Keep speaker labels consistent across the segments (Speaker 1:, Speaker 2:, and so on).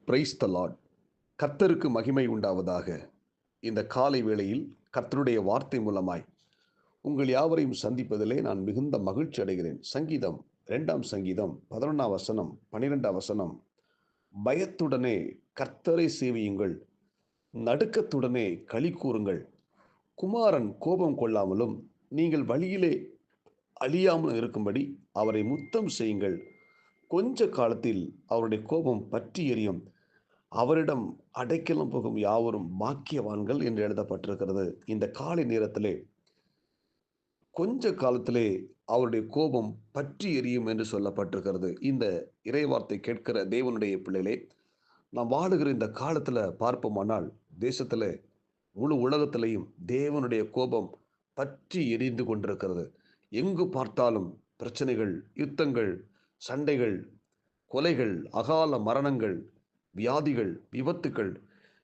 Speaker 1: Praise the Lord. கர்த்தருக்கு மகிமை உண்டாவதாக. இந்த காலை வேளையில் கர்த்தருடைய வார்த்தை மூலமாய் உங்கள் யாவரையும் சந்திப்பதிலே நான் மிகுந்த மகிழ்ச்சி அடைகிறேன். சங்கீதம் 2ஆம் சங்கீதம் 11ஆம் வசனம் 12ஆம் வசனம், பயத்துடனே கர்த்தரை சேவியுங்கள், நடுக்கத்துடனே களி கூறுங்கள். குமாரன் கோபம் கொள்ளாமலும் நீங்கள் வழியிலே அழியாமல் இருக்கும்படி அவரை முத்தம் செய்யுங்கள். கொஞ்ச காலத்தில் அவருடைய கோபம் பற்றி எரியும், அவரிடம் அடைக்கலம் புகும் யாவரும் பாக்கியவான்கள் என்று எழுதப்பட்டிருக்கிறது. இந்த காலை நேரத்திலே கொஞ்ச காலத்திலே அவருடைய கோபம் பற்றி எரியும் என்று சொல்லப்பட்டிருக்கிறது. இந்த இறைவார்த்தை கேட்கிற தேவனுடைய பிள்ளைகளே, நாம் வாழுகிற இந்த காலத்தில் பார்ப்போமானால் தேசத்தில் முழு உலகத்திலையும் தேவனுடைய கோபம் பற்றி எரிந்து கொண்டிருக்கிறது. எங்கு பார்த்தாலும் பிரச்சனைகள், யுத்தங்கள், சண்டைகள், கொலைகள், அகால மரணங்கள், வியாதிகள், விபத்துக்கள்,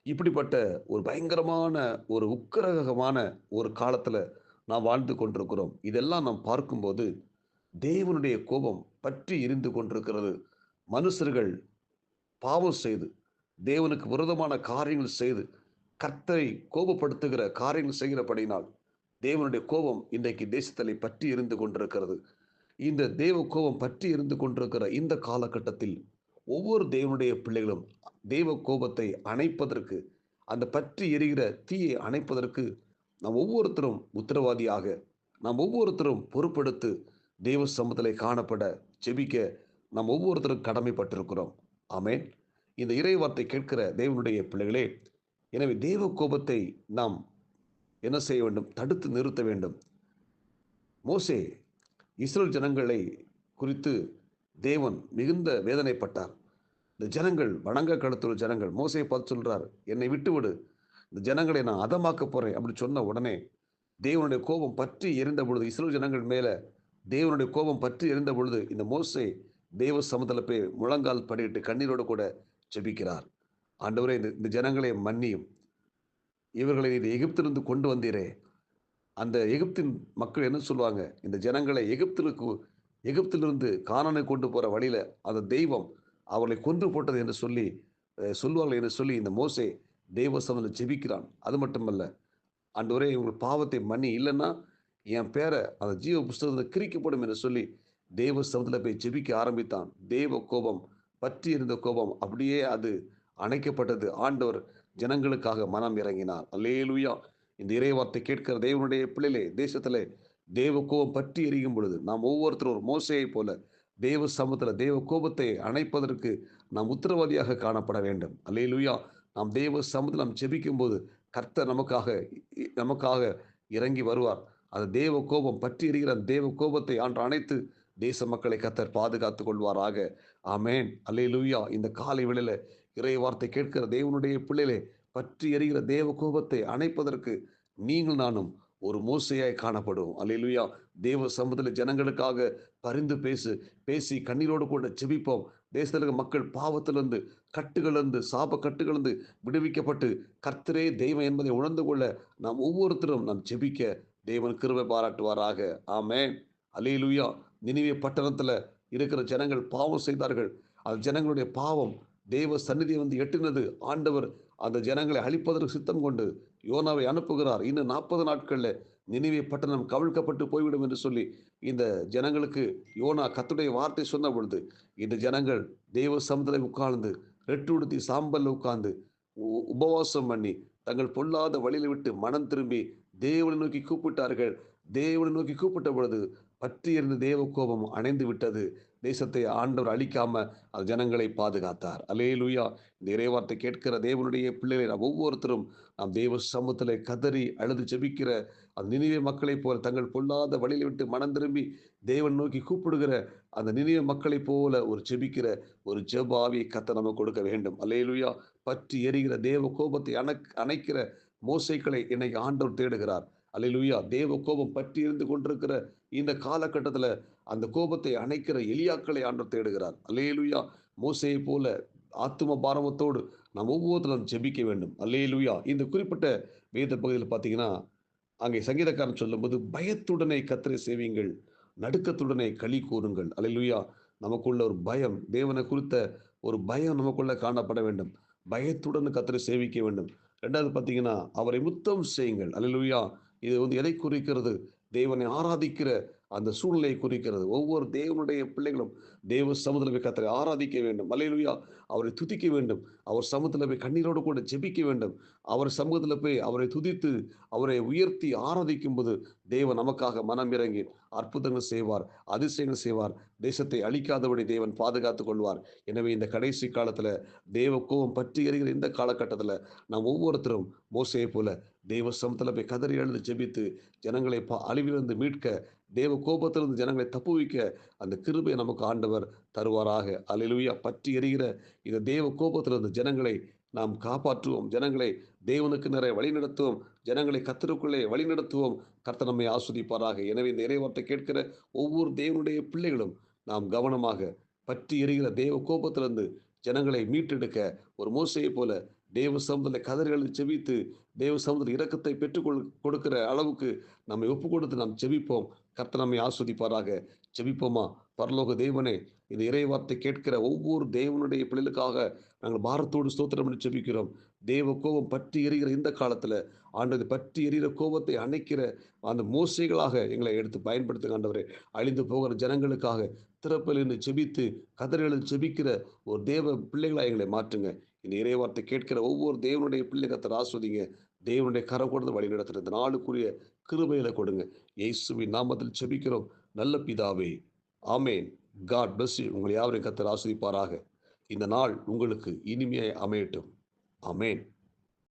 Speaker 1: இப்படிப்பட்ட ஒரு பயங்கரமான ஒரு உக்கிரகமான ஒரு காலத்தில் நாம் வாழ்ந்து கொண்டிருக்கிறோம். இதெல்லாம் நாம் பார்க்கும்போது தேவனுடைய கோபம் பற்றி எரிந்து கொண்டிருக்கிறது. மனுஷர்கள் பாவம் செய்து தேவனுக்கு விரோதமான காரியங்கள் செய்து கர்த்தரை கோபப்படுத்துகிற காரியங்கள் செய்கிறபடினால் தேவனுடைய கோபம் இன்றைக்கு தேசத்திலே பற்றி எரிந்து கொண்டிருக்கிறது. இந்த தேவ கோபம் பற்றி எரிந்து கொண்டிருக்கிற இந்த காலகட்டத்தில் ஒவ்வொரு தேவனுடைய பிள்ளைகளும் தேவ கோபத்தை அணைப்பதற்கு, அந்த பற்றி எரிகிற தீயை அணைப்பதற்கு நாம் ஒவ்வொருத்தரும் உத்தரவாதியாக, நாம் ஒவ்வொருத்தரும் பொறுப்பெடுத்து தேவ சமூகத்திலே காணப்பட ஜெபிக்க நாம் ஒவ்வொருத்தரும் கடமைப்பட்டிருக்கிறோம். ஆமென். இந்த இறைவார்த்தை கேட்கிற தேவனுடைய பிள்ளைகளே, எனவே தேவ கோபத்தை நாம் என்ன செய்ய வேண்டும்? தடுத்து நிறுத்த வேண்டும். மோசே இஸ்ரேல் ஜனங்களை குறித்து தேவன் மிகுந்த வேதனைப்பட்டார். இந்த ஜனங்கள் வணங்க கடத்துள்ள ஜனங்கள், மோசையை பார்த்து சொல்றார், என்னை விட்டுவிடு, இந்த ஜனங்களை நான் அதமாக்க போறேன் அப்படி சொன்ன உடனே தேவனுடைய கோபம் பற்றி எரிந்த பொழுது, இஸ்ரேல் ஜனங்கள் மேல தேவனுடைய கோபம் பற்றி எரிந்த பொழுது, இந்த மோசே தேவ சமூகத்தில் போய் முழங்கால் படியிட்டு கண்ணீரோடு கூட ஜெபிக்கிறார். ஆண்டவரே, இந்த ஜனங்களை மன்னியும், இவர்களை இது எகிப்திலிருந்து கொண்டு வந்தீரே, அந்த எகிப்தின் மக்கள் என்ன சொல்லுவாங்க? இந்த ஜனங்களை எகிப்திலிருந்து கானானை கொண்டு போற வழியில அந்த தெய்வம் அவர்களை கொன்று போட்டது என்று சொல்லி சொல்வார்கள் என்று சொல்லி இந்த மோசே தெய்வ சமூகத்தில் ஜெபிக்கிறான். அது மட்டுமல்ல, ஆண்டவரே இவங்க பாவத்தை மன்னி, இல்லைன்னா என் பேரை அந்த ஜீவ புஸ்தகத்தில் கிரிக்கப்படும் என்று சொல்லி தேவ சமூகத்தில் போய் ஜெபிக்க ஆரம்பித்தான். தேவ கோபம் பற்றி இருந்த கோபம் அப்படியே அது அணைக்கப்பட்டது. ஆண்டவர் ஜனங்களுக்காக மனம் இறங்கினார். அல்லேலூயா. இந்த இறைவார்த்தை கேட்கிற தேவனுடைய பிள்ளைகளே, தேசத்திலே தேவ கோபம் பற்றி எரியும் பொழுது நாம் ஒவ்வொருத்தரும் ஒரு மோசையை போல தேவ சமூகத்தில் தேவ கோபத்தை அணைப்பதற்கு நாம் உத்தரவாதியாக காணப்பட வேண்டும். அல்லேலூயா. நாம் தேவ சமூகத்தில் நாம் ஜெபிக்கும் போது கர்த்தர் நமக்காக இறங்கி வருவார். அந்த தேவ கோபம் பற்றி எரிகிற தேவ கோபத்தை ஆண்டு அணைத்து தேச மக்களை கர்த்தர் பாதுகாத்துக் கொள்வாராக. ஆமென். அல்லேலூயா. இந்த காலை வேளையில இறை வார்த்தை கேட்கிற தேவனுடைய பிள்ளைகளே, பற்றி எரிகிற தேவ கோபத்தை அணைப்பதற்கு நீங்கள் நானும் ஒரு மோசையாய் காணப்படும். அல்லேலூயா. தேவ சமூகத்தில் ஜனங்களுக்காக பரிந்து பேசி கண்ணீரோடு கூட ஜெபிப்போம். தேசத்தில் இருக்க மக்கள் பாவத்திலிருந்து, கட்டுகளிலிருந்து, சாப கட்டுகளிலிருந்து விடுவிக்கப்பட்டு கர்த்தரே தெய்வம் என்பதை உணர்ந்து கொள்ள நாம் ஒவ்வொருத்தரும் நாம் ஜெபிக்க தேவன் கிருபை பாராட்டுவாராக. ஆமென். அல்லேலூயா. நினிவே பட்டணத்தில் இருக்கிற ஜனங்கள் பாவம் செய்தார்கள். அந்த ஜனங்களுடைய பாவம் தேவ சந்நிதியை வந்து எட்டினது. ஆண்டவர் அந்த ஜனங்களை அழிப்பதற்கு சித்தம் கொண்டு யோனாவை அனுப்புகிறார். இன்னும் 40 நாட்கள்ல நினிவே பட்டணம் கவிழ்க்கப்பட்டு போய்விடும் என்று சொல்லி இந்த ஜனங்களுக்கு யோனா கர்த்தருடைய வார்த்தை சொன்ன பொழுது இந்த ஜனங்கள் தேவ சமூகத்தில் உட்கார்ந்து ரெட்டுடுத்தி சாம்பல்ல உட்கார்ந்து உபவாசம் பண்ணி தங்கள் பொல்லாத வழியில விட்டு மனம் திரும்பி தேவனை நோக்கி கூப்பிட்டார்கள். தேவனை நோக்கி கூப்பிட்ட பொழுது பற்றி எறிந்த தேவ கோபம் அணைந்து விட்டது. தேசத்தை ஆண்டவர் அழிக்காம அந்த ஜனங்களை பாதுகாத்தார். அல்லேலூயா. இந்த இறைவார்த்தை கேட்கிற தேவனுடைய பிள்ளைகளை நாம் ஒவ்வொருத்தரும் நாம் தேவ சமூகத்திலே கதறி அழுது ஜெபிக்கிற அந்த நினிவே மக்களைப் போல தங்கள் பொல்லாத வழியில விட்டு மனம் திரும்பி தேவன் நோக்கி கூப்பிடுகிற அந்த நினிவே மக்களைப் போல ஒரு ஜெபிக்கிற ஒரு ஜெப ஆவியை கர்த்தர் நமக்கு கொடுக்க வேண்டும். அல்லேலூயா. பற்றி எரிகிற தேவ கோபத்தை அணைக்கிற மோசைகளை இன்னைக்கு ஆண்டவர் தேடுகிறார். அல்லேலூயா. தேவ கோபம் பற்றி இருந்து கொண்டிருக்கிற இந்த காலகட்டத்தில் அந்த கோபத்தை அணைக்கிற எலியாக்களை ஆண்டவர் தேடுகிறார். அல்லேலூயா. மோசையை போல ஆத்தும பாரமத்தோடு நாம் ஒவ்வொருத்தரும் ஜெபிக்க வேண்டும். அல்லேலூயா. இந்த குறிப்பிட்ட வேத பகுதியில் பார்த்தீங்கன்னா, அங்கே சங்கீதக்காரன் சொல்லும்போது, பயத்துடனே கர்த்தரை சேவியுங்கள், நடுக்கத்துடனே களி கூறுங்கள். அல்லேலூயா. நமக்குள்ள ஒரு பயம், தேவனை குறித்த ஒரு பயம் நமக்குள்ள காணப்பட வேண்டும். பயத்துடன் கர்த்தரை சேவிக்க வேண்டும். 2வது பார்த்தீங்கன்னா, அவரை முத்தம் செய்யுங்கள். அல்லேலூயா! இது எதை குறிக்கிறது? தேவனை ஆராதிக்கிற அந்த சூழ்நிலையை குறிக்கிறது. ஒவ்வொரு தேவனுடைய பிள்ளைகளும் தேவ சமூகத்தில போய் கர்த்தரை ஆராதிக்க வேண்டும். அல்லேலூயா! அவரை துதிக்க வேண்டும். அவர் சமூகத்தில போய் கண்ணீரோடு கூட ஜெபிக்க வேண்டும். அவர் சமூகத்தில போய் அவரை துதித்து, அவரை உயர்த்தி ஆராதிக்கும்போது, தேவன் நமக்காக மனம் இறங்கி அற்புதங்கள் செய்வார், அதிசயங்கள் செய்வார். தேசத்தை அழிக்காதபடி தேவன் பாதுகாத்துக் கொள்வார். எனவே இந்த கடைசி காலத்துல தேவ கோபம் பற்றி எரிகிற இந்த காலகட்டத்துல நாம் ஒவ்வொருத்தரும் மோசேயைப் போல தேவ சமூகத்துல போய் கதறி அழுது ஜெபித்து ஜனங்களை அழிவிலிருந்து மீட்க, தேவ கோபத்திலிருந்து ஜனங்களை தப்புவிக்க அந்த கிருபையை நமக்கு ஆண்டவர் தருவாராக. அல்லேலூயா! பற்றி எரிகிற இந்த தேவ கோபத்திலிருந்து ஜனங்களை நாம் காப்பாற்றுவோம். ஜனங்களை தேவனுக்கு நிறைய வழிநடத்துவோம். ஜனங்களை கர்த்தருக்குள்ளே வழிநடத்துவோம். கர்த்தர் நம்மை ஆசீர்வதிப்பாராக. எனவே இந்த இறைவார்த்தை கேட்கிற ஒவ்வொரு தேவனுடைய பிள்ளைகளும் நாம் கவனமாக பற்றி எரிகிற தேவ கோபத்திலிருந்து ஜனங்களை மீட்டெடுக்க ஒரு மோசேயைப் போல தேவ சமூகத்தில் கதறி செபித்து தேவ சமூகத்தில் இரக்கத்தை கொடுக்கிற அளவுக்கு நம்மை ஒப்பு கொடுத்து நாம் செபிப்போம். கர்த்தர் நம்மை ஆஸ்வதிப்பாராக. செபிப்போமா? பரலோக தேவனே, இந்த இறைவார்த்தை கேட்கிற ஒவ்வொரு தேவனுடைய பிள்ளைகளுக்காக நாங்கள் பாரத்தோடு ஸ்தோத்திரம் பண்ணி செபிக்கிறோம். தேவ கோபம் பற்றி எரிகிற இந்த காலத்துல ஆண்டது பற்றி எரிகிற கோபத்தை அணைக்கிற அந்த மோசைகளாக எங்களை எடுத்து பயன்படுத்துங்க ஆண்டவரே. அழிந்து போகிற ஜனங்களுக்காக திறப்பில் இருந்து செபித்து கதறி செபிக்கிற ஒரு தேவ பிள்ளைகளாக எங்களை மாற்றுங்க. இந்த இறைவார்த்தை கேட்கிற ஒவ்வொரு தேவனுடைய பிள்ளை கர்த்தர் ஆஸ்வதிங்க. தேவனுடைய கரம் கொடுத்து வழி நடத்துகிற இந்த நாளுக்குரிய கிருபையில கொடுங்க. இயேசுவின் நாமத்தில் செபிக்கிறோம் நல்ல பிதாவே. ஆமேன். God bless you. உங்களை யாவரையும் கர்த்தர் ஆஸ்வதிப்பாராக. இந்த நாள் உங்களுக்கு இனிமையாய் அமையட்டும். ஆமேன்.